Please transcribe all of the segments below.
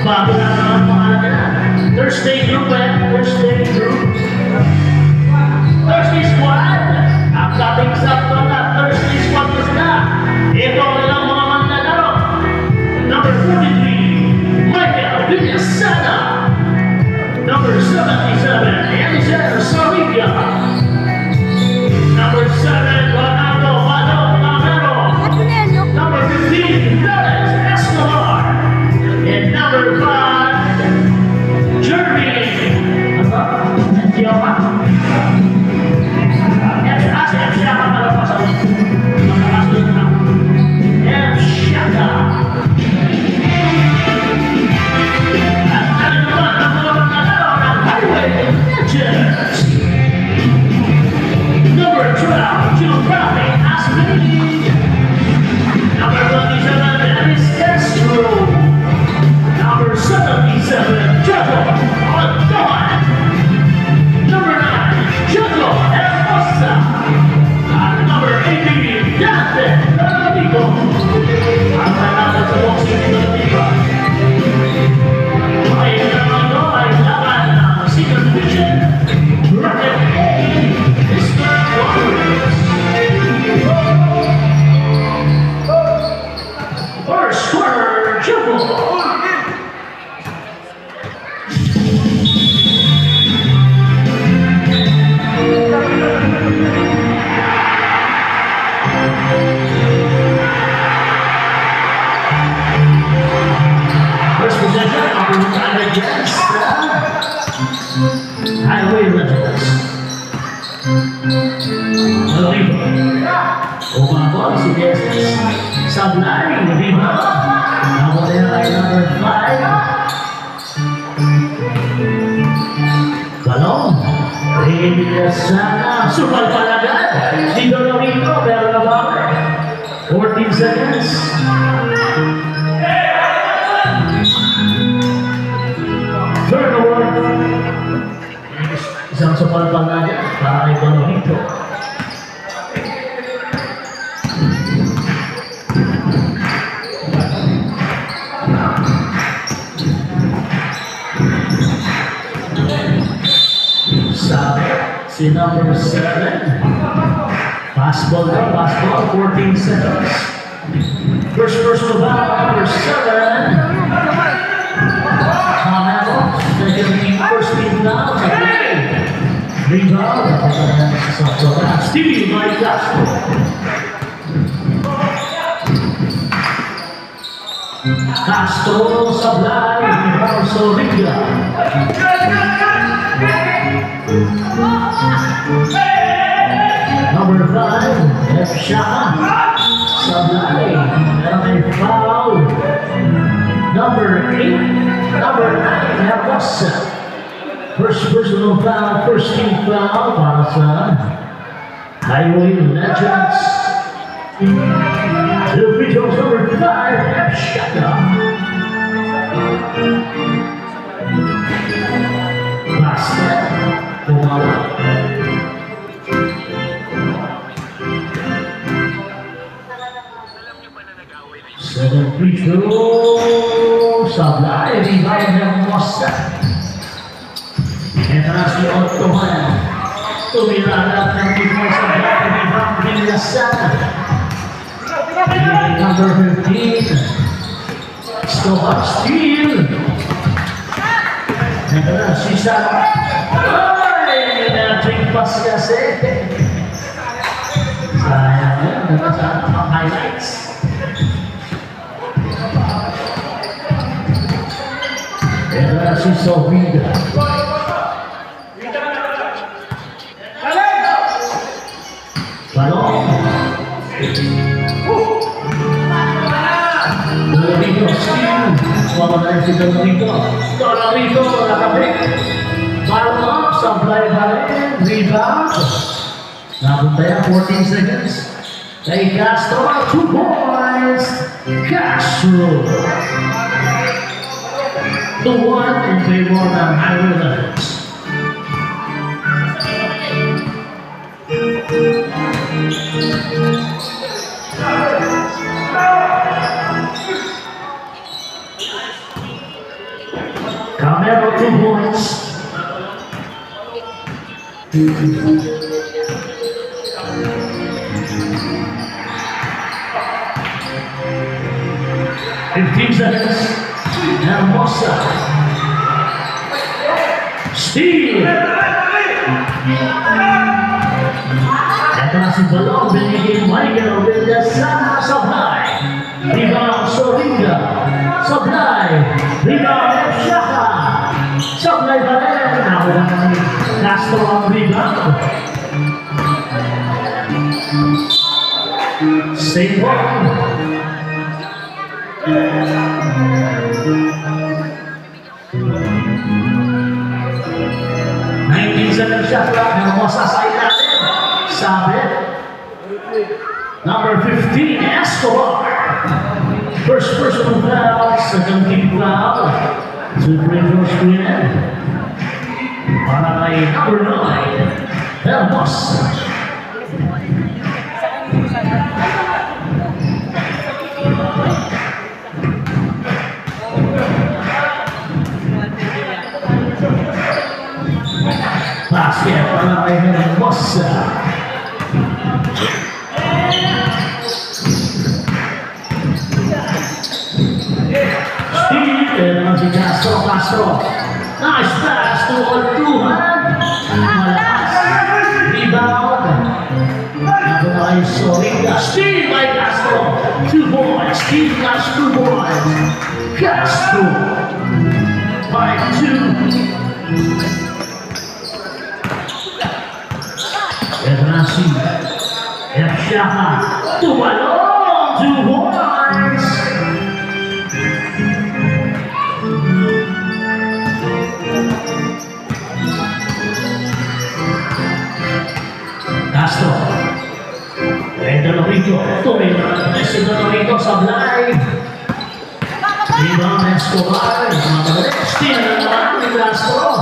Bago na ang pangalan nila. Thursday group Thursday group. Thursday squad. Ang dating sakto na Thursday squad na sila. Ito ang ilang mga manlalaro. Number 43, Michael Villasana. Number 77, Eliseo Sarivia. Number 7, Ronaldo Mamero. Number 15, Felix Escobar. And number 5, Jeremy. Number 12, Geographic Aspen. Number 27, Dennis Castro. Number 77, Jaco Anton. Number 9, Jaco Hermosa. And number 18, Dante Amigo. Ang panalo sa boxing ng Liga. Ay naman ito ay laban ng second division. Bracket A, Mr. Warriors. First quarter, Jumbo. First possession, time against Highway Rentals. Olivo. Umabot si Desnes. Sablay, Olivo. Nakuha ay number 5. Balong. Villasana. Supal palagad. Dito na rito, pero nabawi. 14 seconds. Turnover. Isang supal-pal na dyan para kay Bonito. Si number 7. Fastball na, fastball, 14 seconds. First to bat, number 7. Camero, second team, first team now, sa play. Rebound, Stevie Mike Castro. Castro sa play, rebound sa Riga. Number 5, F. Shaka. Sablay, may foul. Number 8, number 9, Hermosa. First personal foul, first team foul para sa Highway Legends. The officials, number 5, F. Shaka. Basket, Kumala. Second free throw, Sablay, rebound Hermosa. Ito na si Ottoman. Tumilalat ng Pinoy Sablay, rebound Villasana. Number 15, Stop steal. Ito na si Sablay. Ay, nating pass kasi. Sayang yan, nagkasana pang highlights. Ito na si Sovida. Balong. Dolorito, steal. Mawala si Dolorito. Dolorito, nakapit. Balong, Sablay pa rin. Rebound. Napunta 14 seconds. Kay Castro, 2 points. Castro. 2-1 in favor ng Highway Legends. 15 seconds. Hermosa. Steal. Ito na si Balong, binigay Michael Villasana Sablay. Rebound Soringa. Sablay. Rebound Efshaka. Sablay pa rin. Nakuha ni Castro ang rebound. Same one. 19 seconds shot clock ng masasay natin. Sabit. Number 15, Escobar. First personal foul, second team foul. Super throw screen. Para kay number 9, Hermosa. Basket para kay Hermosa. Steve, naman si Castro. Nice pass to Oltuhan. Malas. Rebound. Ito na kay Soringa. Steve by Castro. 2 points. Steve plus 2 points. Castro. 5-2. Edrasi, Efshaka, tumalong, 2 points. Castro, Dolorito, tumira, si Dolorito Sablay. Rebound Escobar, steal na naman ni Castro.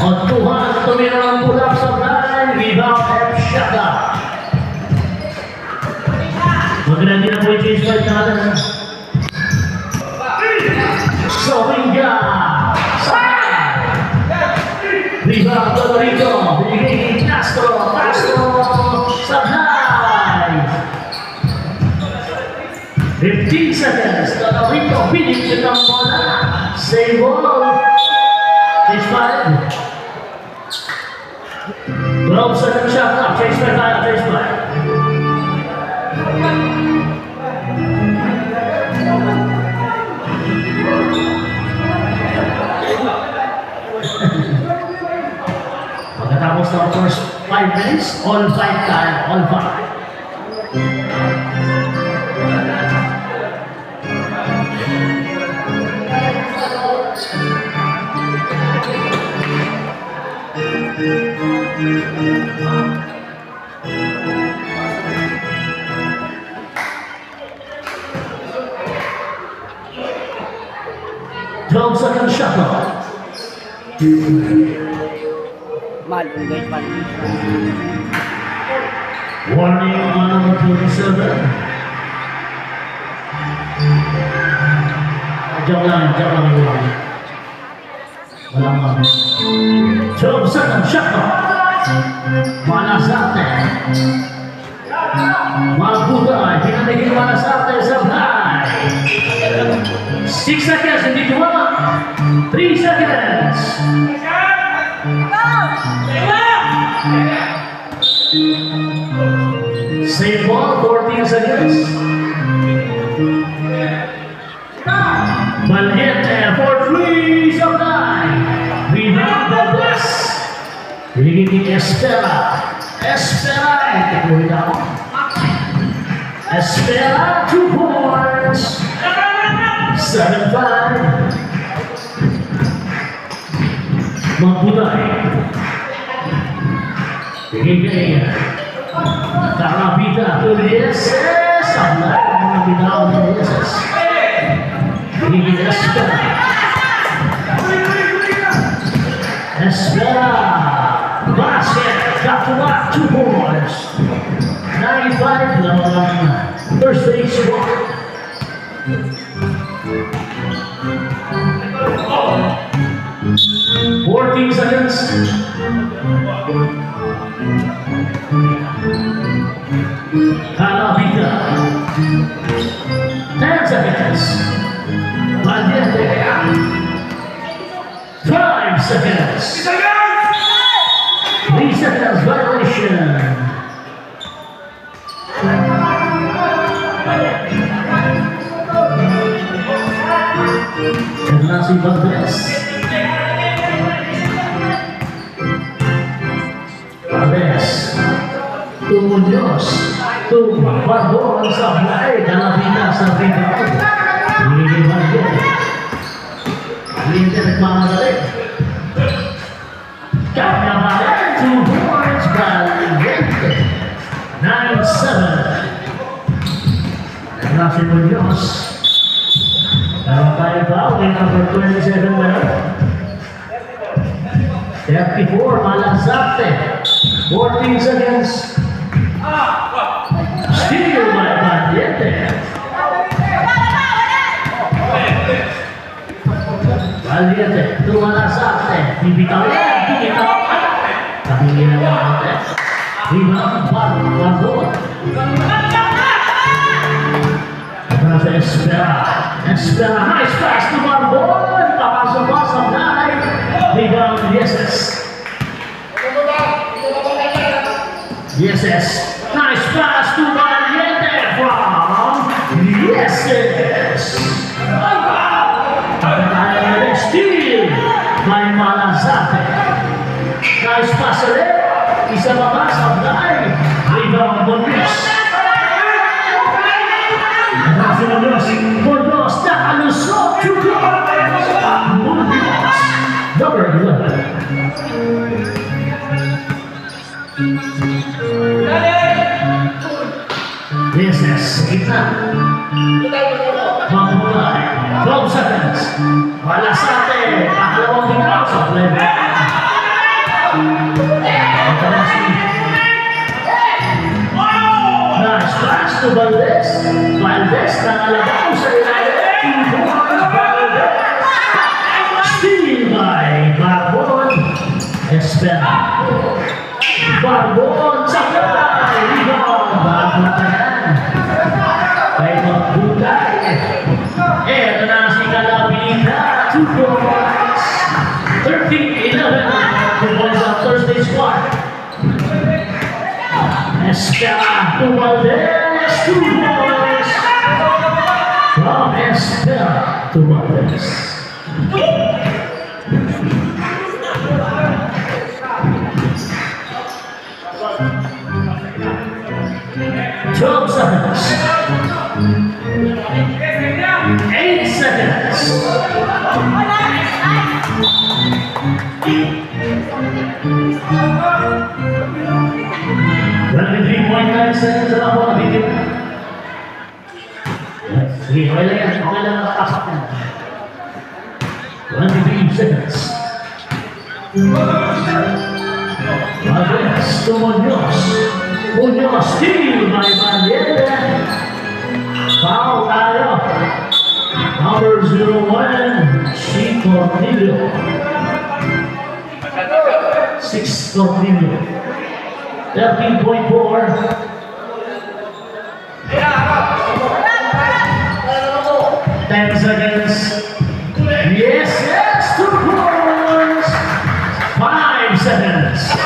Tuhan tumira ang bulak sa blind. Rebound Efshaka. Maganda din ang point change fight natin. Soringa. Rebound Dolorito. Binigay Castro. Sa high. 15 seconds. Dolorito. Pinigit ang bola. Save ball. Change fight. 12 seconds shot clock. Chase by. Pagkatapos ng first 5 minutes, all 5 time, all 5. Second shot clock. Warning on number 27. Joke lang yun. Walang mga. 12 second shot clock. Manasarte. Magbuday. Pinanigil Manasarte sa high. 6 seconds, hindi tuwa. 3 seconds. Same ball, 14 seconds. Malhit for 3 supply. Rebound Douglas. Binigay ni Espera. Ituloy na ako. Espera, 2 points. 7-5. Magbuday. Binigay. Karabita to Lieses. Sablay ang mga binaw ng Lieses. Binigay Espera. Basket. Got to back 2 points. 95 lang first base squad. 14 seconds. Calavita. 10 seconds. Valiente. 5 seconds. 3 seconds violation. Ignacio Valdez. Valdez. Muñoz. Barbon sa Blay. Calavita sa rebound. Hindi Valdez. Hindi nagmamadali. Carnaval, 2 points, Valiente. 9-7. Ignacio Muñoz. Meron tayo foul kay number 27 na 34, Malazarte. 14 seconds. Steal by Valiente. Valiente, to Malazarte. Bibitaw yan, bibitaw. Tabingin na natin. Rebound, Barbon. Nasa Espera. Espera, nice pass to Barbon. Papasok pa sa Blay. Rebound, Yeses. Yeses. Nice pass to Valiente from Yeses. Steal by Malazarte. Nice pass ulit. Isa pa ba sa Blay. Rebound, Muñoz. Muñoz nakalusot. 2 points. Muñoz. Number 11. Yeses. Kita. Mamulay. 12 seconds. Malazarte. Pakalawang bitaw sa playback. Nice pass to Valdez. Valdez nakalabaw sa ilalim. Valdez. Steal by Barbon. Espera. Barbon sa Blay. Rebound. Barbon pa yan. Kay Magbulay. Eto na si Calavita. 2 points. 13-11. 2 points on Thursday squad. Espera to Valdez. 2 points. From Espera to Valdez. 12 seconds. 8 seconds. 23.9 seconds na ako nabigyan. Sige, okay lang yan. Okay lang nakakapak yan. 23 seconds. Valdez to Muñoz. Muñoz, steal by Valiente. Foul tayo. Number 01, si Cornelio. 6 Cornelio. 13.4. 10 seconds. Yes, yes, 2 points. 5 seconds.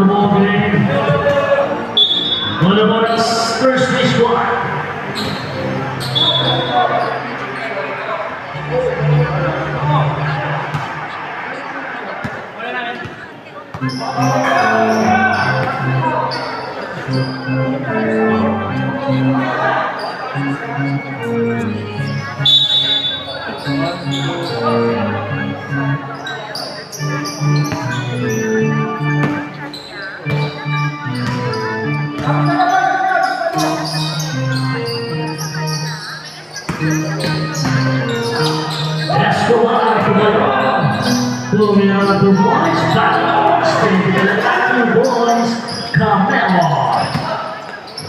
ball game. Bolivar's first base squad. Escobar moving on to boys, Carlos, taking the attack to boys, Camelo,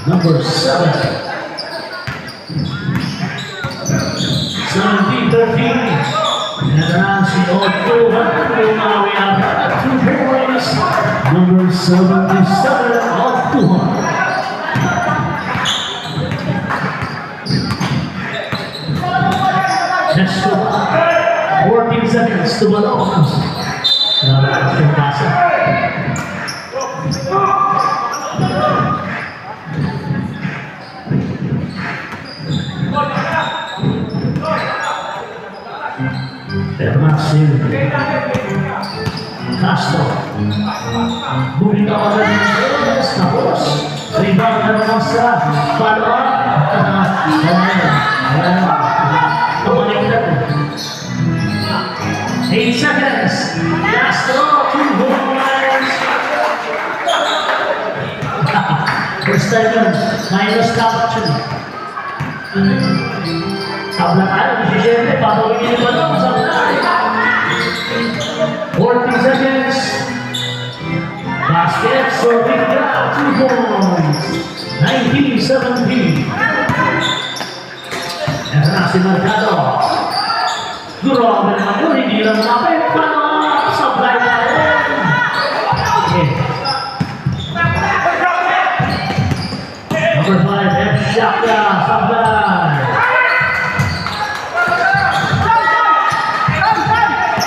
number 7. 17-13. And Nancy Otto, now we have 2 boys, number 77 of 200. Escobar, 14 seconds to Balong. Nalakas yung pasa. Ito na si Castro. Bumita ka na ng Sales. Tapos, rebound na naman sa Balong. Pabaliktad. 8 seconds. Castro, 2 boys. First time yun. Minus capture. Tabla tayo. 17. Papawin yung Balong. Sabla. 14 seconds. Basket. So big drop. 2 boys. 19-17. Ito na si Mercado. Grabe naman yun, hindi lang mapit pa na supply pa rin. Okay. Number 5, F. Shaka, supply.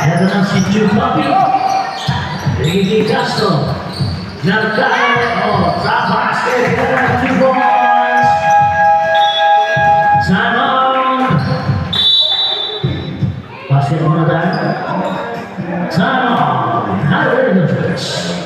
Ito na si Chupapi. Ricky Castro. Mercado, sa basket, ito na 2 boys. Sana. Basket muna tayo. Sana, Harry Rodgers.